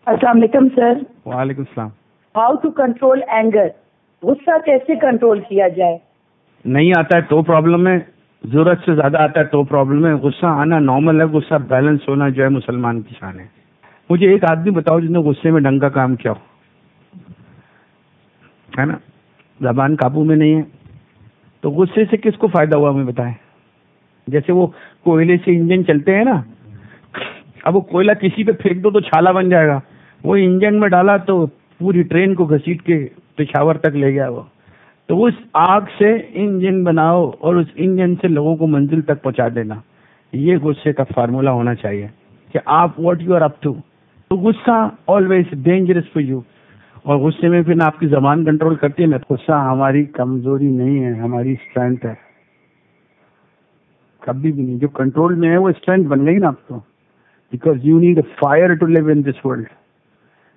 السلام علیکم سر. وعلیکم السلام. How to control anger? غصہ کیسے کنٹرول کیا جائے؟ نہیں آتا ہے تو پرابلم ہے، ضرورت سے زیادہ آتا ہے تو پرابلم ہے. غصہ آنا نارمل ہے، غصہ بیلنس ہونا جو ہے مسلمان کی شان ہے. مجھے ایک آدمی بتاؤ جس نے غصے میں ڈنگ کا کام کیا ہو، ہے نا؟ زبان قابو میں نہیں ہے تو غصے سے کس کو فائدہ ہوا ہمیں بتائیں. جیسے وہ کوئلے سے انجن چلتے ہیں نا، اب وہ کوئلہ کسی پہ پھینک دو تو چھالا بن جائے گا، وہ انجن میں ڈالا تو پوری ٹرین کو گھسیٹ کے پشاور تک لے گیا وہ. تو اس آگ سے انجن بناؤ اور اس انجن سے لوگوں کو منزل تک پہنچا دینا. یہ غصے کا فارمولا ہونا چاہیے کہ آپ what you are up to. تو غصہ آلویز ڈینجرس فار یو. اور غصے میں پھر نہ آپ کی زبان کنٹرول کرتی ہے. غصہ ہماری کمزوری نہیں ہے، ہماری اسٹرینتھ ہے. کبھی بھی نہیں. جو کنٹرول میں ہے وہ اسٹرینتھ بن گئی نا آپ کو. Because you need a fire to live in this world,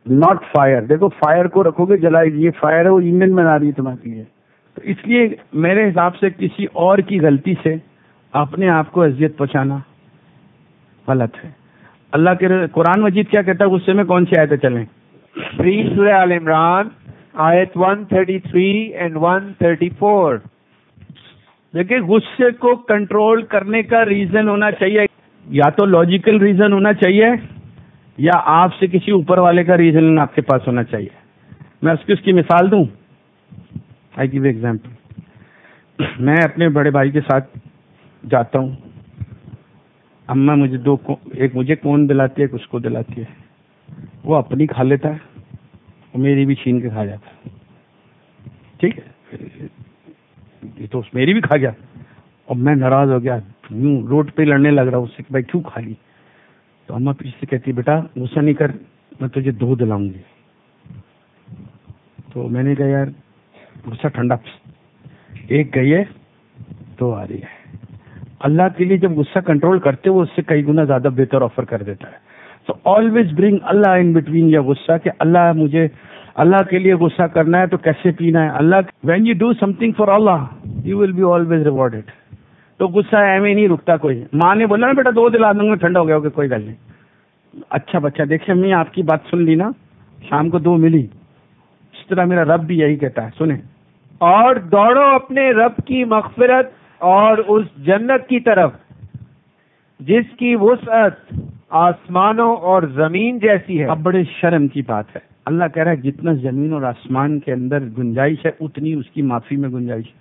not fire. دیکھو فائر کو رکھو گے جلائے گی، یہ فائر ہے وہ انجن بنا رہی ہے تمہارے لیے. تو اس لیے میرے حساب سے کسی اور کی غلطی سے اپنے آپ کو اذیت پہنچانا غلط ہے. اللہ کے قرآن مجید کیا کہتا ہے غصے میں؟ کون سی آیتیں چلیں؟ سورہ آل عمران آیت 133 اینڈ 134. دیکھیں غصے کو کنٹرول کرنے کا ریزن ہونا چاہیے، یا تو لاجیکل ریزن ہونا چاہیے یا آپ سے کسی اوپر والے کا ریزن آپ کے پاس ہونا چاہیے. میں اس کی مثال دوں. آئی گیو ایگزامپل. میں اپنے بڑے بھائی کے ساتھ جاتا ہوں، اماں مجھے ایک مجھے کون دلاتی ہے، ایک اس کو دلاتی ہے. وہ اپنی کھا لیتا ہے اور میری بھی چھین کے کھا جاتا ہے. ٹھیک ہے، یہ تو میری بھی کھا گیا اور میں ناراض ہو گیا، یوں روڈ پہ لڑنے لگ رہا ہوں اس سے کہ بھائی کیوں کھا لی. تو اماں پیچھے سے کہتی بیٹا غصہ نہیں کر، میں تجھے 2 دلاؤں گی. تو میں نے کہا یار غصہ ٹھنڈا، ایک گئی ہے 2 آ رہی ہے. اللہ کے لیے جب غصہ کنٹرول کرتے وہ اس سے کئی گنا زیادہ بہتر آفر کر دیتا ہے. So always bring Allah in between your غصہ کہ اللہ کے لیے غصہ کرنا ہے تو کیسے پینا ہے. اللہ when you do something for Allah you will be always rewarded. تو غصہ ایویں نہیں رکتا. کوئی ماں نے بولا نا بیٹا 2 دلا دوں گا، ٹھنڈا ہو گیا، کوئی گل نہیں. اچھا بچہ دیکھیں امی آپ کی بات سن لی نا، شام کو 2 ملی. اس طرح میرا رب بھی یہی کہتا ہے. سنیں، اور دوڑو اپنے رب کی مغفرت اور اس جنت کی طرف جس کی وسعت آسمانوں اور زمین جیسی ہے. اب بڑے شرم کی بات ہے، اللہ کہہ رہا ہے جتنا زمین اور آسمان کے اندر گنجائش ہے اتنی اس کی معافی میں گنجائش ہے.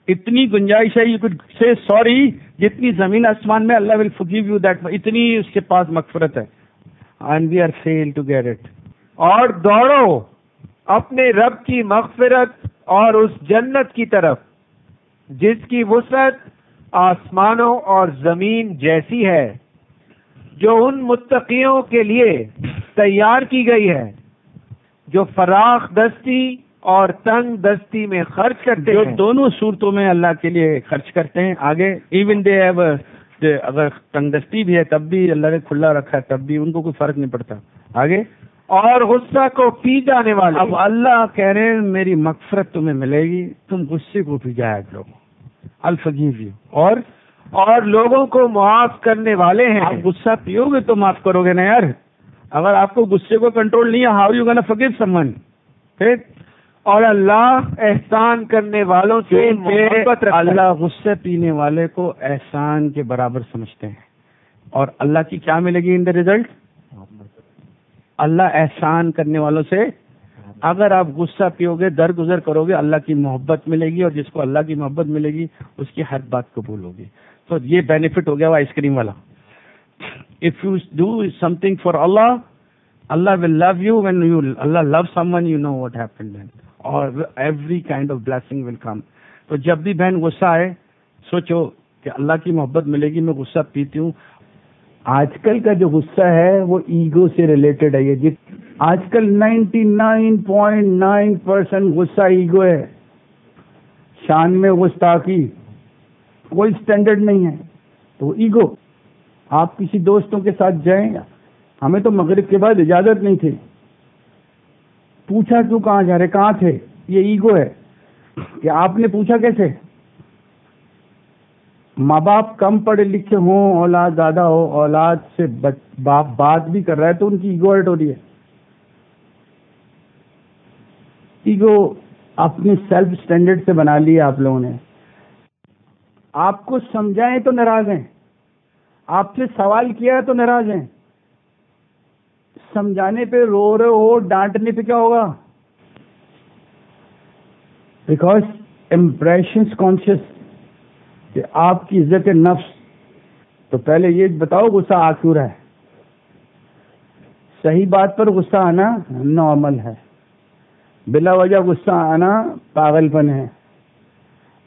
اتنی گنجائش ہے، یو کوڈ سے سوری، جتنی زمین آسمان میں Allah will forgive you that, اتنی اس کے پاس مغفرت ہے. And we are fail to get it. اور دوڑو اپنے رب کی مغفرت اور اس جنت کی طرف جس کی وسعت آسمانوں اور زمین جیسی ہے، جو ان متقیوں کے لیے تیار کی گئی ہے جو فراخ دستی اور تنگ دستی میں خرچ کرتے جو ہیں. دونوں صورتوں میں اللہ کے لیے خرچ کرتے ہیں. آگے ایون دے اگر تنگ دستی بھی ہے تب بھی اللہ نے کھلا رکھا ہے، تب بھی ان کو کوئی فرق نہیں پڑتا. آگے اور غصہ کو پی جانے والے. اب اللہ کہہ رہے ہیں میری مغفرت تمہیں ملے گی، تم غصے کو پی جایا کرو. الفگیو یو. اور لوگوں کو معاف کرنے والے ہیں. آپ غصہ پیو گے تو معاف کرو گے نا یار. اگر آپ کو غصے کو کنٹرول نہیں ہے، how you gonna forgive someone? پھر اور اللہ احسان کرنے والوں سے محبت رکھتا ہے. اللہ غصے پینے والے کو احسان کے برابر سمجھتے ہیں. اور اللہ کی کیا ملے گی ان دا ریزلٹ؟ اللہ احسان کرنے والوں سے، اگر آپ غصہ پیو گے، درگزر کرو گے، اللہ کی محبت ملے گی، اور جس کو اللہ کی محبت ملے گی اس کی ہر بات قبول ہوگی. تو یہ بینیفٹ ہو گیا وہ آئس کریم والا. If you do something for Allah, Allah will love you. When you Allah love someone, you know what happened then, اور every kind of blessing will come. تو جب بھی بہن غصہ آئے سوچو کہ اللہ کی محبت ملے گی، میں غصہ پیتی ہوں. آج کل کا جو غصہ ہے وہ ایگو سے ریلیٹڈ ہے. یہ آج کل 99.9% غصہ ایگو ہے. شان میں گستاخی، کوئی اسٹینڈرڈ نہیں ہے تو ایگو. آپ کسی دوستوں کے ساتھ جائیں، ہمیں تو مغرب کے بعد اجازت نہیں تھی، پوچھا کیوں کہاں جا رہے، کہاں تھے؟ یہ ایگو ہے کہ آپ نے پوچھا کیسے. ماں باپ کم پڑھے لکھے ہوں، اولاد زیادہ ہو، اولاد سے باپ بات بھی کر رہا ہے تو ان کی ایگو ہرٹ ہو رہی ہے. ایگو اپنی سیلف اسٹینڈرڈ سے بنا لی ہے آپ لوگوں نے. آپ کو سمجھائیں تو ناراض ہیں، آپ سے سوال کیا تو ناراض ہیں. سمجھانے پہ رو رہے ہو، ڈانٹنے پہ کیا ہوگا؟ بیکاز امپریشنس کانشیس کہ آپ کی عزت نفس. تو پہلے یہ بتاؤ غصہ آ کیوں رہا ہے؟ صحیح بات پر غصہ آنا نارمل ہے، بلا وجہ غصہ آنا پاگل پن ہے.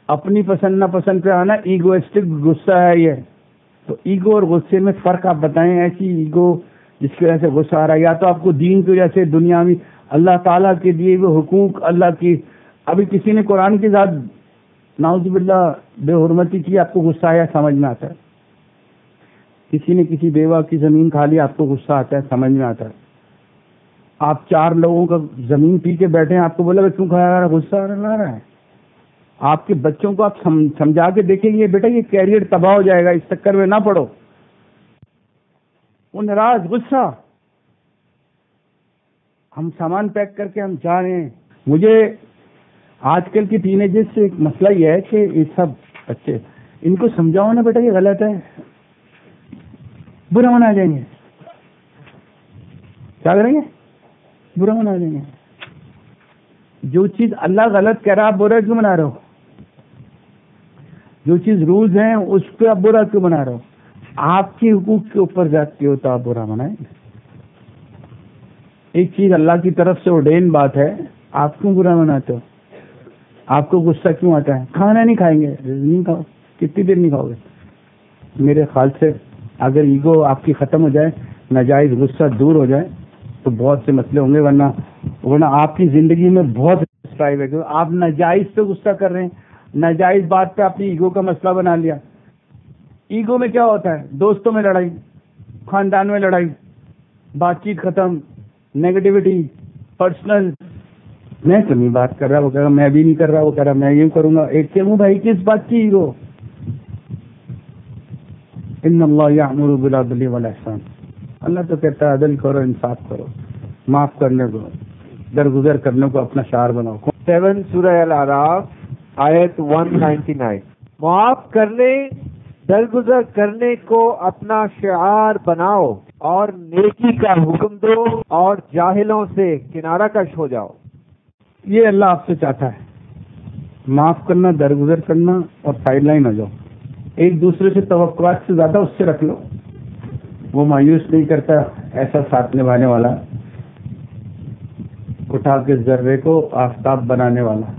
اپنی پسند ناپسند پہ آنا ایگوسٹک غصہ ہے یہ. تو ایگو اور غصے میں فرق آپ بتائیں. ایسی ایگو جس کی وجہ سے غصہ آ رہا ہے، یا تو آپ کو دین کی وجہ سے دنیا میں اللہ تعالیٰ کے دیے ہوئے حقوق اللہ کی، ابھی کسی نے قرآن کے ساتھ نعوذ باللہ بے حرمتی کی، آپ کو غصہ آیا، سمجھ میں آتا ہے. کسی نے کسی بیوہ کی زمین کھا لی، آپ کو غصہ آتا ہے، سمجھ میں آتا ہے. آپ 4 لوگوں کا زمین پی کے بیٹھے ہیں، آپ کو بولا کیوں کھایا جا رہا ہے؟ غصہ آ رہا ہے. آپ کے بچوں کو آپ سمجھا کے دیکھیں گے بیٹا یہ کیریئر تباہ ہو جائے گا، اس چکر میں نہ پڑو. وہ ناراض، غصہ. ہم سامان پیک کر کے ہم جا رہے ہیں. مجھے آج کل کی ٹین ایجرز سے ایک مسئلہ یہ ہے کہ یہ سب بچے، ان کو سمجھاؤ نا بیٹا یہ غلط ہے، برا منا جائیں گے. کیا کریں گے؟ برا منا جائیں گے. جو چیز اللہ غلط کہہ رہا آپ برا کیوں منا رہے ہو؟ جو چیز رولز ہیں اس پہ آپ برا کیوں منا رہے ہو؟ آپ کے حقوق کے اوپر جاتی ہو تو آپ برا منائیں. ایک چیز اللہ کی طرف سے ordained بات ہے، آپ کیوں برا مناتے ہو؟ آپ کو غصہ کیوں آتا ہے؟ کھانا نہیں کھائیں گے، نہیں کھاؤ. کتنی دیر نہیں کھاؤ گے؟ میرے خیال سے اگر ایگو آپ کی ختم ہو جائے، ناجائز غصہ دور ہو جائے تو بہت سے مسئلے ہوں گے. ورنہ آپ کی زندگی میں بہت اسٹرائیو ہے کہ آپ ناجائز پہ غصہ کر رہے ہیں، ناجائز بات پہ اپنی ایگو کا مسئلہ بنا لیا. ایگو میں کیا ہوتا ہے؟ دوستوں میں لڑائی، خاندان میں لڑائی، بات چیت ختم، نیگیٹیوٹی، پرسنل. میں تو نہیں بات کر رہا، وہ کہہ رہا میں بھی نہیں کر رہا، وہ کہہ رہا میں یہ کروں گا. ایک کہ بھائی کس بات کی ایگو؟ ان اللہ یأمر بالعدل والاحسان. اللہ تو کہتا ہے عدل کرو، انصاف کرو، معاف کرنے کو، درگزر کرنے کو اپنا شعار بناؤ. 7 سورہ الاعراف آیت 199. معاف کرنے، درگزر کرنے کو اپنا شعار بناؤ اور نیکی کا حکم دو اور جاہلوں سے کنارہ کش ہو جاؤ. یہ اللہ آپ سے چاہتا ہے، معاف کرنا، درگزر کرنا اور سائڈ لائن ہو جاؤ. ایک دوسرے سے توقعات سے زیادہ اس سے رکھ لو. وہ مایوس نہیں کرتا، ایسا ساتھ نبھانے والا، اٹھا کے ذرے کو آفتاب بنانے والا.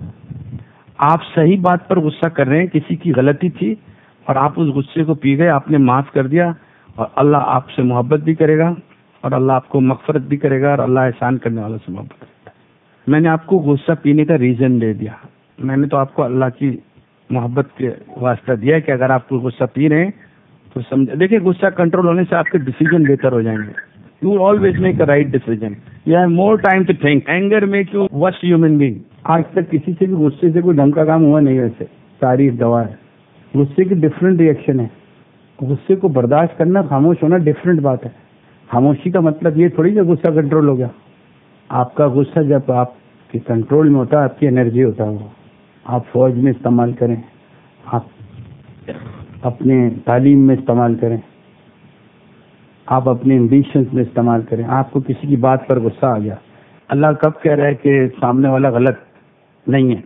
آپ صحیح بات پر غصہ کر رہے ہیں، کسی کی غلطی تھی اور آپ اس غصے کو پی گئے، آپ نے معاف کر دیا، اور اللہ آپ سے محبت بھی کرے گا اور اللہ آپ کو مغفرت بھی کرے گا اور اللہ احسان کرنے والوں سے محبت کرتا ہے. میں نے آپ کو غصہ پینے کا ریزن دے دیا. میں نے تو آپ کو اللہ کی محبت کے واسطہ دیا ہے کہ اگر آپ کو غصہ پی رہے ہیں تو سمجھ دیکھیں غصہ کنٹرول ہونے سے آپ کے ڈیسیجن بہتر ہو جائیں گے. You always make a right decision. You have more time to think. Anger make you worst human being. آج تک کسی سے بھی غصے سے کوئی ڈھنگ کا کام ہوا نہیں. ویسے ساری دوا ہے. غصے کی ڈفرینٹ ریئیکشن ہے. غصے کو برداشت کرنا، خاموش ہونا ڈفرینٹ بات ہے. خاموشی کا مطلب یہ تھوڑی کہ غصہ کنٹرول ہو گیا. آپ کا غصہ جب آپ کے کنٹرول میں ہوتا ہے، آپ کی انرجی ہوتا ہے. وہ آپ فوج میں استعمال کریں، آپ اپنے تعلیم میں استعمال کریں، آپ اپنے ایمبیشنز میں استعمال کریں. آپ کو کسی کی بات پر غصہ آ گیا، اللہ کب کہہ رہا ہے کہ سامنے والا غلط نہیں ہے؟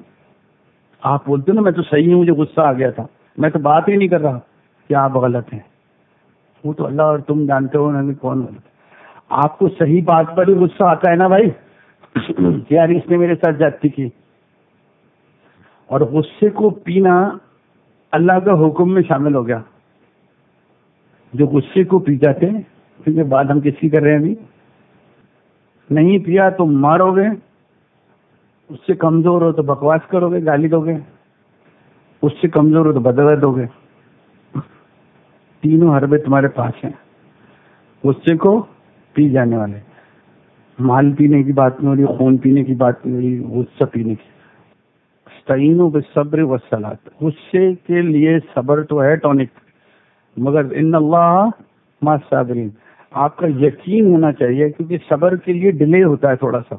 آپ بولتے نا میں تو صحیح ہوں، مجھے غصہ آ گیا تھا، میں تو بات ہی نہیں کر رہا کہ آپ غلط ہیں. وہ تو اللہ اور تم جانتے ہو نا کہ کون غلط ہے. آپ کو صحیح بات پر ہی غصہ آتا ہے نا بھائی، یار اس نے میرے ساتھ زیادتی کی. اور غصے کو پینا اللہ کا حکم میں شامل ہو گیا. جو غصے کو پی جاتے ہیں، کیونکہ بات ہم کس کی کر رہے ہیں ابھی، نہیں پیا تو مارو گے، اس سے کمزور ہو تو بکواس کرو گے، گالی دو گے، اس سے کمزور ہو تو بدوا دو گے. تینوں حربے تمہارے پاس ہیں. غصے کو پی جانے والے، مال پینے کی بات نہیں ہو رہی، خون پینے کی بات نہیں ہو رہی، غصہ پینے کی. استعینوا بالصبر والصلاۃ، غصے کے لیے صبر تو ہے ٹونک، مگر ان اللہ مع الصابرین، آپ کا یقین ہونا چاہیے، کیونکہ صبر کے لیے ڈیلے ہوتا ہے، تھوڑا سا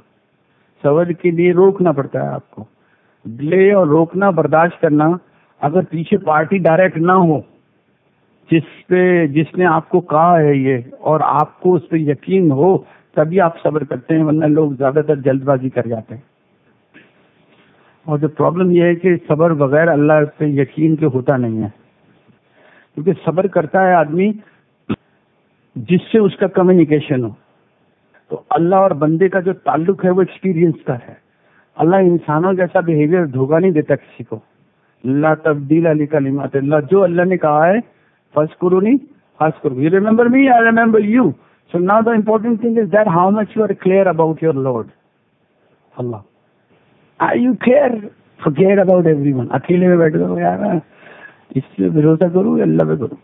صبر کے لیے روکنا پڑتا ہے آپ کو، ڈیلے اور روکنا برداشت کرنا۔ اگر پیچھے پارٹی ڈائریکٹ نہ ہو جس نے آپ کو کہا ہے یہ، اور آپ کو اس پہ یقین ہو، تبھی آپ صبر کرتے ہیں، ورنہ لوگ زیادہ تر جلد بازی کر جاتے ہیں۔ اور جو پرابلم یہ ہے کہ صبر بغیر اللہ پہ یقین کے ہوتا نہیں ہے، کیونکہ صبر کرتا ہے آدمی جس سے اس کا کمیونیکیشن ہو۔ تو اللہ اور بندے کا جو تعلق ہے وہ ایکسپیرینس کا ہے۔ اللہ انسانوں جیسا بیہیویئر دھوکہ نہیں دیتا کسی کو۔ لا تبدیل لکلمات اللہ، جو اللہ نے کہا ہے فاذکرونی اذکرکم، you remember me I remember you. So now the important thing is that how much you are clear about your Lord Allah. Are you clear? Forget about everyone. اکیلے میں بیٹھ کرو یار، اس پہ بھروسہ کرو یا اللہ پہ کرو۔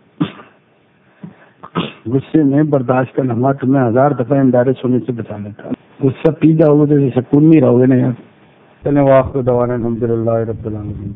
غصے میں برداشت کا لمحہ تمہیں 1000 دفعہ امبیرس ہونے سے بچا لیتا ہے۔ غصہ پی جاؤ گے تو سکون نہیں رہو گے نا یار۔ چلیں، واخر دعوانا الحمدللہ رب العالمین۔